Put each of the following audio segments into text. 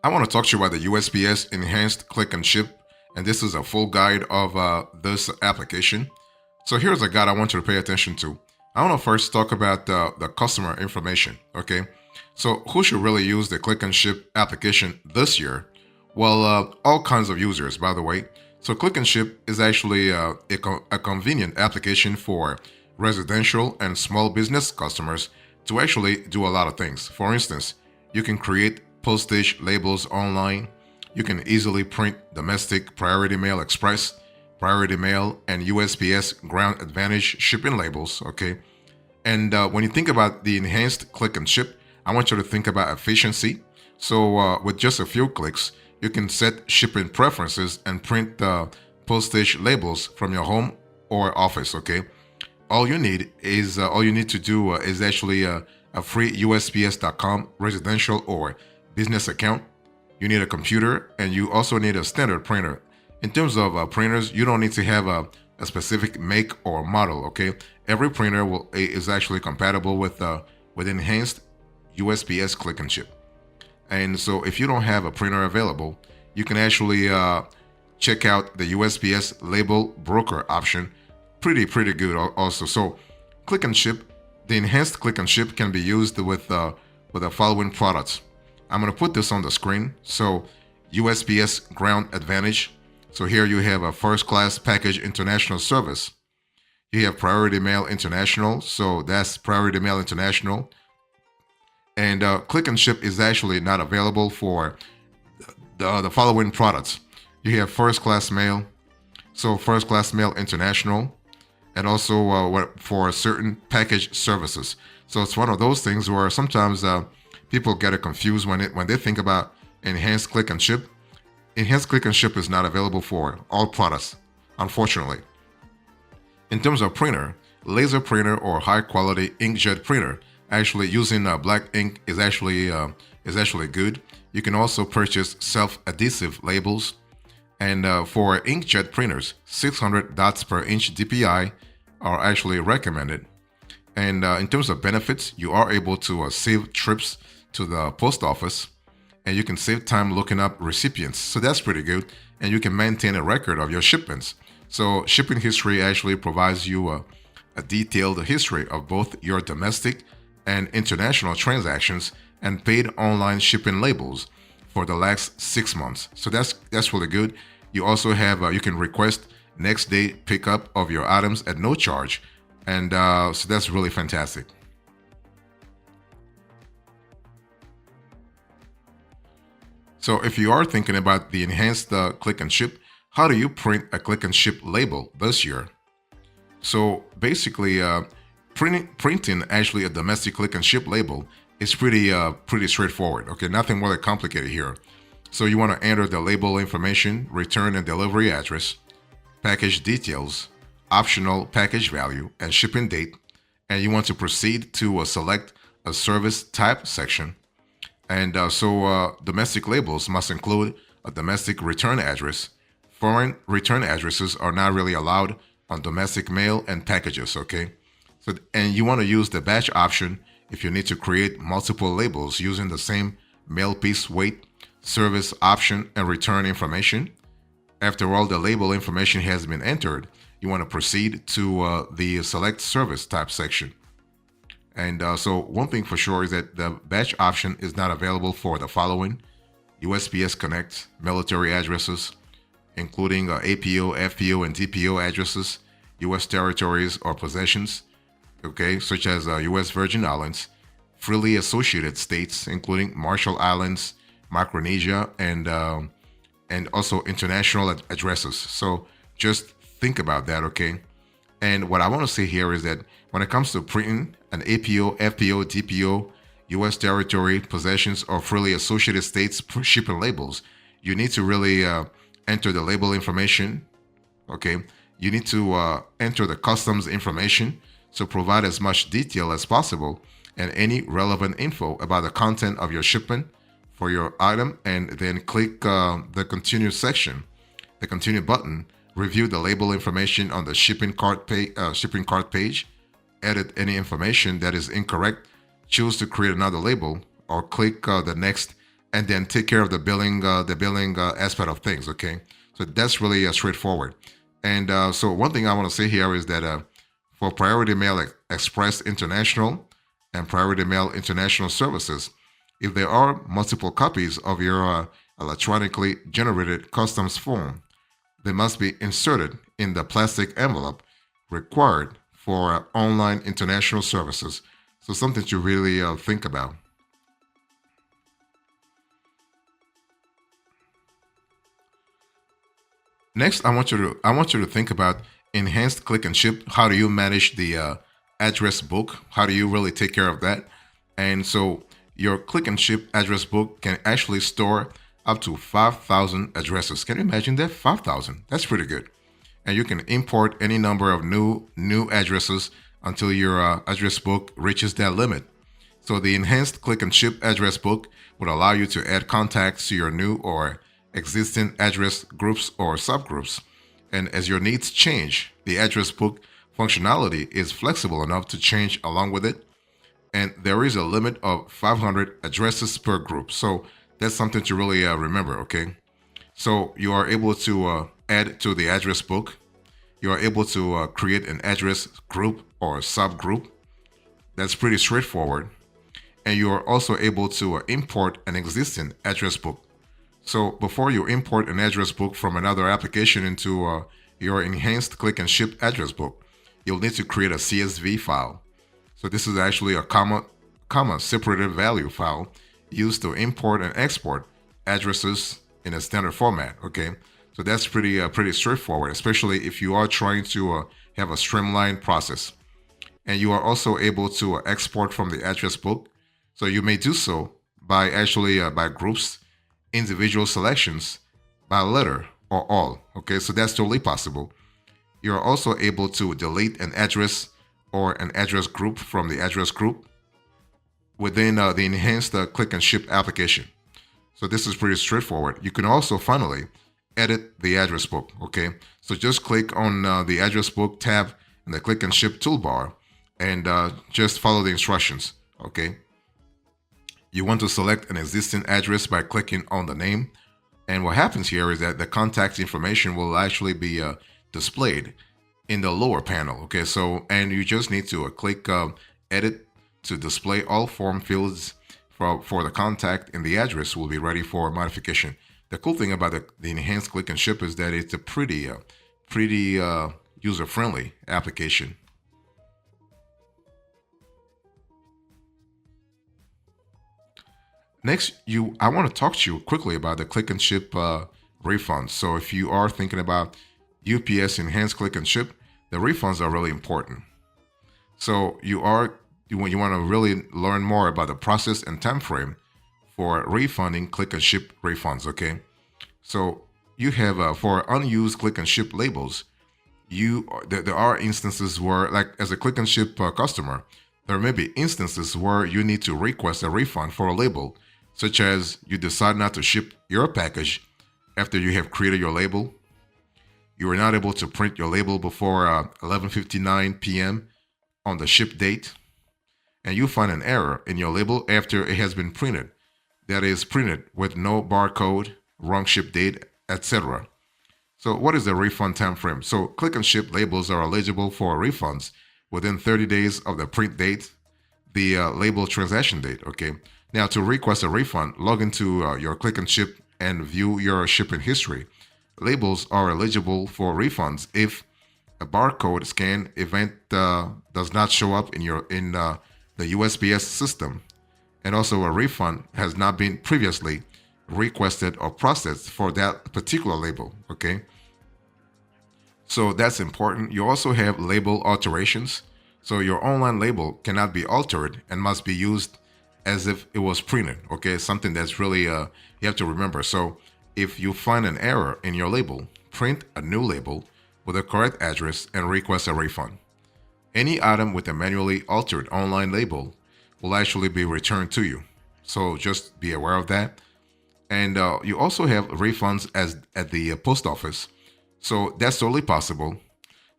I want to talk to you about the USPS Enhanced Click and Ship, and this is a full guide of this application. So here's a guide I want you to pay attention to. I want to first talk about the customer information, okay? So who should really use the Click and Ship application this year? Well, all kinds of users, by the way. So Click and Ship is actually a convenient application for residential and small business customers to actually do a lot of things. For instance, you can create postage labels online. You can easily print domestic Priority Mail Express, Priority Mail, and USPS Ground Advantage shipping labels, okay? And when you think about the enhanced click and ship, I want you to think about efficiency. So with just a few clicks, you can set shipping preferences and print postage labels from your home or office, okay? All you need to do is actually a free USPS.com residential or business account. You need a computer, and you also need a standard printer. In terms of printers, you don't need to have a specific make or model, okay? Every printer is actually compatible with enhanced USPS click and ship. And so if you don't have a printer available, you can actually check out the USPS label broker option. Pretty good also. So click and ship, the enhanced click and ship can be used with the following products. I'm going to put this on the screen. So USPS Ground Advantage. So here you have a first class package international service. You have Priority Mail International. So that's Priority Mail International. And click and ship is actually not available for the following products. You have first class mail. So first class mail international. And also for certain package services. So it's one of those things where sometimes people get it confused when they think about enhanced click and ship. Enhanced click and ship is not available for all products, unfortunately. In terms of printer, laser printer or high quality inkjet printer, actually using black ink is actually good. You can also purchase self-adhesive labels. And for inkjet printers, 600 dots per inch DPI are actually recommended. And in terms of benefits, you are able to save trips to the post office, and you can save time looking up recipients. So that's pretty good. And you can maintain a record of your shipments. So shipping history actually provides you a detailed history of both your domestic and international transactions and paid online shipping labels for the last 6 months. So that's really good. You also have you can request next day pickup of your items at no charge, and so that's really fantastic. So if you are thinking about the enhanced click and ship, how do you print a click and ship label this year? So basically, printing actually a domestic click and ship label is pretty straightforward. Okay, nothing really complicated here. So you want to enter the label information, return and delivery address, package details, optional package value, and shipping date. And you want to proceed to select a service type section. And so domestic labels must include a domestic return address. Foreign return addresses are not really allowed on domestic mail and packages, okay? So, and you want to use the batch option if you need to create multiple labels using the same mail piece weight, service option, and return information. After all the label information has been entered, you want to proceed to the select service type section. And so one thing for sure is that the batch option is not available for the following: USPS Connect military addresses, including APO, FPO, and DPO addresses, U.S. territories or possessions, okay, such as U.S. Virgin Islands, freely associated states, including Marshall Islands, Micronesia, and also international addresses. So just think about that, okay? And what I want to say here is that when it comes to printing an APO, FPO, DPO, U.S. territory, possessions, or freely associated states shipping labels, you need to really enter the label information, okay? You need to enter the customs information, so provide as much detail as possible and any relevant info about the content of your shipment for your item, and then click the continue section, the continue button. Review the label information on the shipping cart page. Edit any information that is incorrect. Choose to create another label, or click the next and then take care of the billing aspect of things. Okay, so that's really straightforward. And so one thing I want to say here is that for Priority Mail Express International and Priority Mail International services, if there are multiple copies of your electronically generated customs form, they must be inserted in the plastic envelope required for online international services. So something to really think about. Next, I want you to think about enhanced click and ship. How do you manage the address book? How do you really take care of that? And so your click and ship address book can actually store up to 5,000 addresses. Can you imagine that? 5,000. That's pretty good. And you can import any number of new addresses until your address book reaches that limit. So the enhanced click and ship address book would allow you to add contacts to your new or existing address groups or subgroups. And as your needs change, the address book functionality is flexible enough to change along with it. And there is a limit of 500 addresses per group. So that's something to really remember, okay? So you are able to add to the address book. You are able to create an address group or subgroup. That's pretty straightforward. And you are also able to import an existing address book. So before you import an address book from another application into your enhanced click and ship address book, you'll need to create a CSV file. So this is actually a comma separated value file used to import and export addresses in a standard format. Okay, so that's pretty straightforward, especially if you are trying to have a streamlined process. And you are also able to export from the address book. So you may do so by actually by groups, individual selections, by letter, or all. Okay, so that's totally possible. You're also able to delete an address or an address group from the address group within the enhanced click and ship application. So this is pretty straightforward. You can also finally edit the address book. Okay, so just click on the address book tab in the click and ship toolbar and just follow the instructions. Okay, you want to select an existing address by clicking on the name. And what happens here is that the contact information will actually be displayed in the lower panel. Okay, so and you just need to click edit to display all form fields for the contact, and the address will be ready for modification. The cool thing about the enhanced click and ship is that it's a pretty user-friendly application. Next, I want to talk to you quickly about the click and ship refunds. So if you are thinking about UPS enhanced click and ship, the refunds are really important. So when you want to really learn more about the process and time frame for refunding click and ship refunds. Okay, so you have for unused click and ship labels, there are instances where, like as a click and ship customer, there may be instances where you need to request a refund for a label, such as you decide not to ship your package after you have created your label. You are not able to print your label before 11:59 p.m. on the ship date, and you find an error in your label after it has been printed. That is printed with no barcode, wrong ship date, etc. So what is the refund time frame? So click and ship labels are eligible for refunds within 30 days of the print date, the label transaction date. Okay. Now to request a refund, log into your click and ship and view your shipping history. Labels are eligible for refunds if a barcode scan event does not show up in the USPS system, and also a refund has not been previously requested or processed for that particular label. Okay, so that's important. You also have label alterations. So your online label cannot be altered and must be used as if it was printed. Okay, something that's really you have to remember. So if you find an error in your label, print a new label with the correct address and request a refund. Any item with a manually altered online label will actually be returned to you. So just be aware of that. And you also have refunds at the post office. So that's totally possible.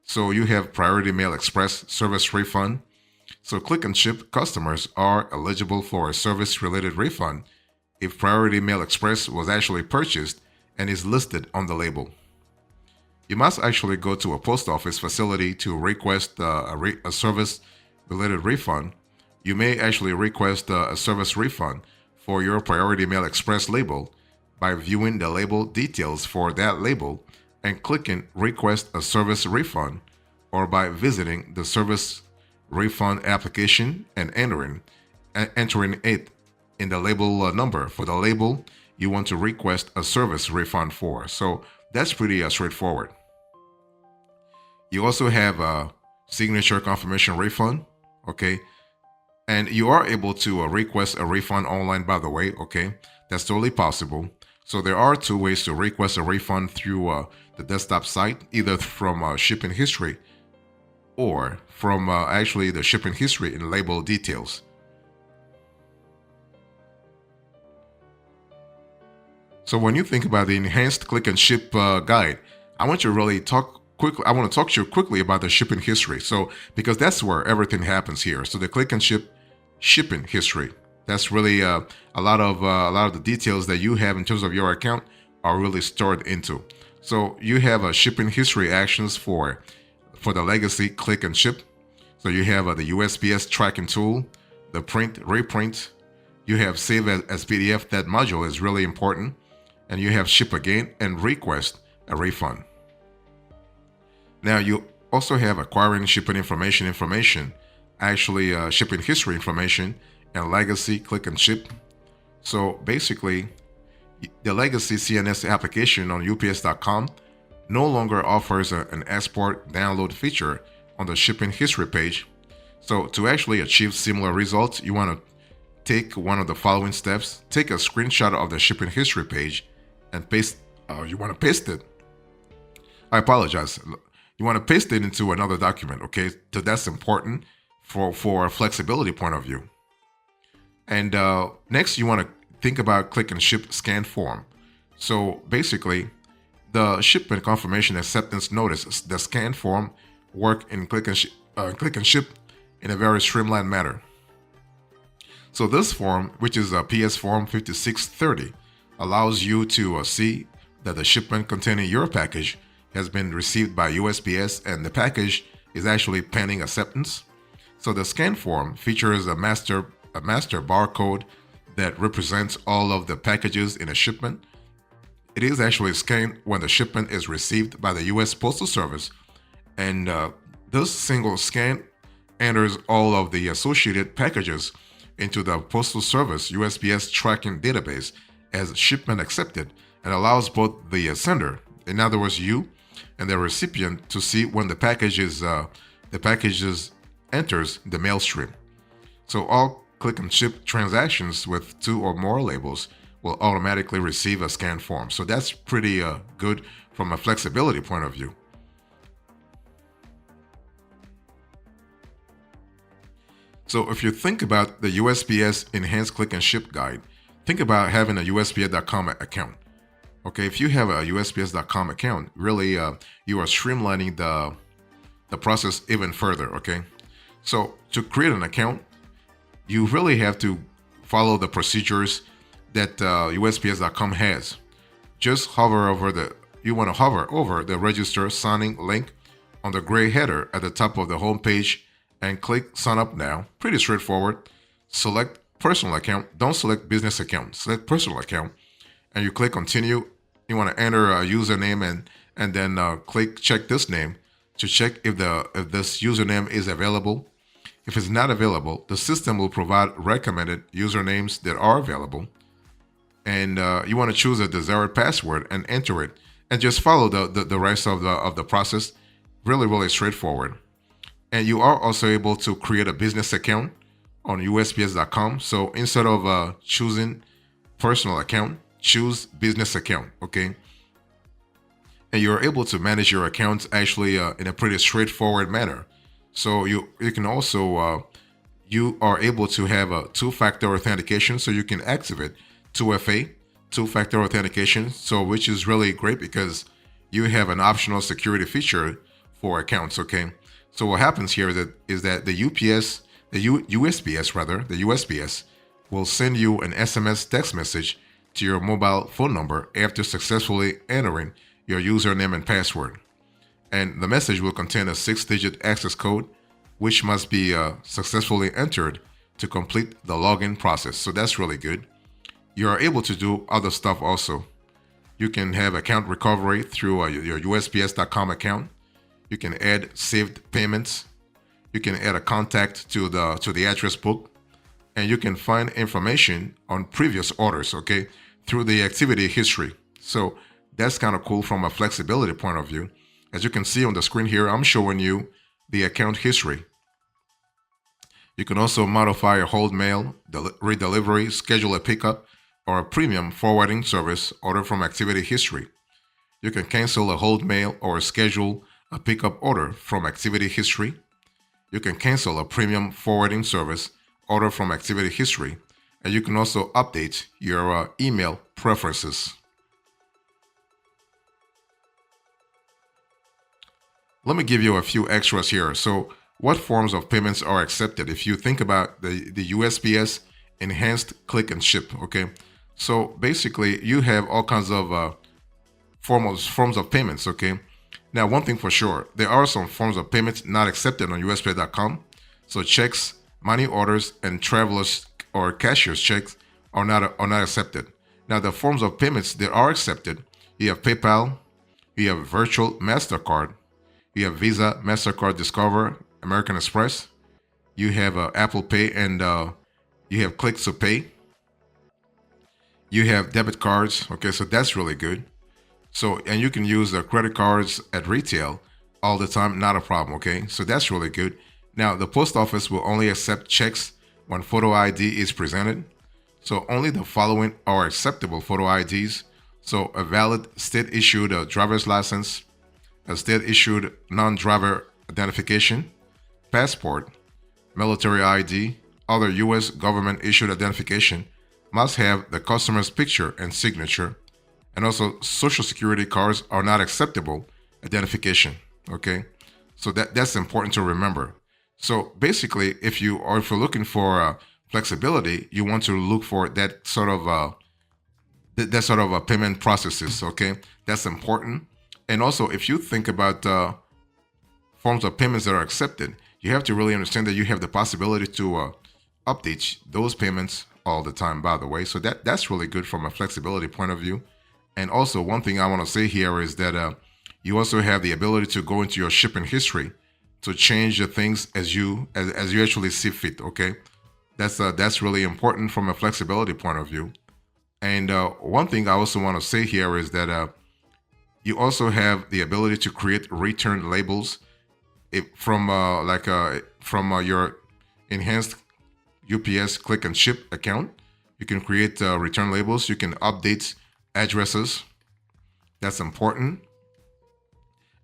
So you have Priority Mail Express service refund. So click and ship customers are eligible for a service related refund if Priority Mail Express was actually purchased and is listed on the label. You must actually go to a post office facility to request a service related refund. You may actually request a service refund for your Priority Mail Express label by viewing the label details for that label and clicking Request a Service Refund, or by visiting the service refund application and entering it in the label number for the label you want to request a service refund for. So that's pretty straightforward. You also have a signature confirmation refund, okay? And you are able to request a refund online, by the way, okay? That's totally possible. So there are two ways to request a refund through the desktop site, either from shipping history or from actually the shipping history and label details. So when you think about the enhanced click and ship guide, I want you to really talk quickly. I want to talk to you quickly about the shipping history. So because that's where everything happens here. So the click and ship shipping history. That's really a lot of the details that you have in terms of your account are really stored into. So you have a shipping history actions for the legacy click and ship. So you have the USPS tracking tool, the print, reprint. You have save as PDF. That module is really important. And you have ship again and request a refund. Now you also have acquiring shipping information, actually shipping history information, and legacy click and ship. So basically, the legacy CNS application on UPS.com no longer offers an export download feature on the shipping history page. So to actually achieve similar results, you want to take one of the following steps. Take a screenshot of the shipping history page and paste. You want to paste it. I apologize. You want to paste it into another document, okay? So that's important for a flexibility point of view. And next, you want to think about click and ship scan form. So basically, the shipment confirmation acceptance notice, the scan form, work in click and ship in a very streamlined manner. So this form, which is a PS Form 5630, allows you to see that the shipment containing your package has been received by USPS and the package is actually pending acceptance. So the scan form features a master barcode that represents all of the packages in a shipment. It is actually scanned when the shipment is received by the U.S. Postal Service, and this single scan enters all of the associated packages into the Postal Service USPS tracking database as shipment accepted, and allows both the sender, in other words you, and the recipient to see when the packages enters the mail stream. So all click and ship transactions with 2 or more labels will automatically receive a scan form. So that's pretty good from a flexibility point of view. So if you think about the USPS Enhanced Click and Ship Guide, think about having a USPS.com account. Okay, if you have a USPS.com account, really you are streamlining the process even further, okay? So to create an account, you really have to follow the procedures that USPS.com has. Just hover over the register signing link on the gray header at the top of the home page and click sign up now. Pretty straightforward. Select personal account. Don't select business account. Select personal account and you click continue. You want to enter a username and then click check this name to check if this username is available. If it's not available, the system will provide recommended usernames that are available. And you want to choose a desired password and enter it, and just follow the rest of the process. Really straightforward. And you are also able to create a business account on USPS.com. So instead of choosing personal account, choose business account, okay? And you're able to manage your accounts actually in a pretty straightforward manner. So you can also, you are able to have a two-factor authentication, so you can activate 2FA, two-factor authentication, so which is really great because you have an optional security feature for accounts, okay? So what happens here is that the USPS will send you an SMS text message to your mobile phone number after successfully entering your username and password. And the message will contain a 6-digit access code, which must be successfully entered to complete the login process. So that's really good. You are able to do other stuff also. You can have account recovery through your USPS.com account. You can add saved payments. You can add a contact to the address book, and you can find information on previous orders, okay, through the activity history. So that's kind of cool from a flexibility point of view. As you can see on the screen here, I'm showing you the account history. You can also modify a hold mail, redelivery, schedule a pickup, or a premium forwarding service order from activity history. You can cancel a hold mail or schedule a pickup order from activity history. You can cancel a premium forwarding service order from activity history, and you can also update your email preferences. Let me give you a few extras here. So what forms of payments are accepted? If you think about the USPS enhanced click and ship, okay? So basically you have all kinds of forms of payments, okay? Now, one thing for sure, there are some forms of payments not accepted on USPS.com. So checks, money orders, and travelers or cashier's checks are not accepted. Now, the forms of payments that are accepted, you have PayPal, you have Virtual MasterCard, you have Visa, MasterCard Discover, American Express, you have Apple Pay, and you have Click to Pay. You have debit cards, okay, so that's really good. So, and you can use the credit cards at retail all the time, not a problem, okay? So that's really good. Now, the post office will only accept checks when photo ID is presented. So only the following are acceptable photo IDs. So a valid state-issued driver's license, a state-issued non-driver identification, passport, military ID, other U.S. government-issued identification must have the customer's picture and signature. And also, social security cards are not acceptable identification. Okay, so that's important to remember. So basically, if you're looking for flexibility, you want to look for that sort of payment processes. Okay, that's important. And also, if you think about forms of payments that are accepted, you have to really understand that you have the possibility to update those payments all the time. By the way, so that's really good from a flexibility point of view. And also, one thing I want to say here is that you also have the ability to go into your shipping history to change the things as you actually see fit. Okay, that's really important from a flexibility point of view. And one thing I also want to say here is that you also have the ability to create return labels from your enhanced UPS click and ship account. You can create return labels. You can update addresses. That's important.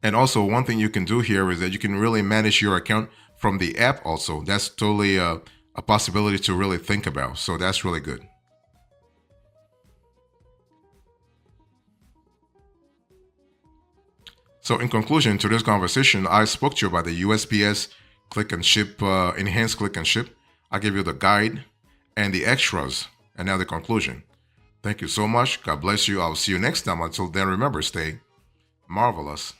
And also, one thing you can do here is that you can really manage your account from the app also. That's totally a possibility to really think about. So that's really good. So in conclusion to this conversation, I spoke to you about the USPS click and ship, enhanced click and ship. I gave you the guide and the extras, and now the conclusion. Thank you so much. God bless you. I'll see you next time. Until then, remember, stay marvelous.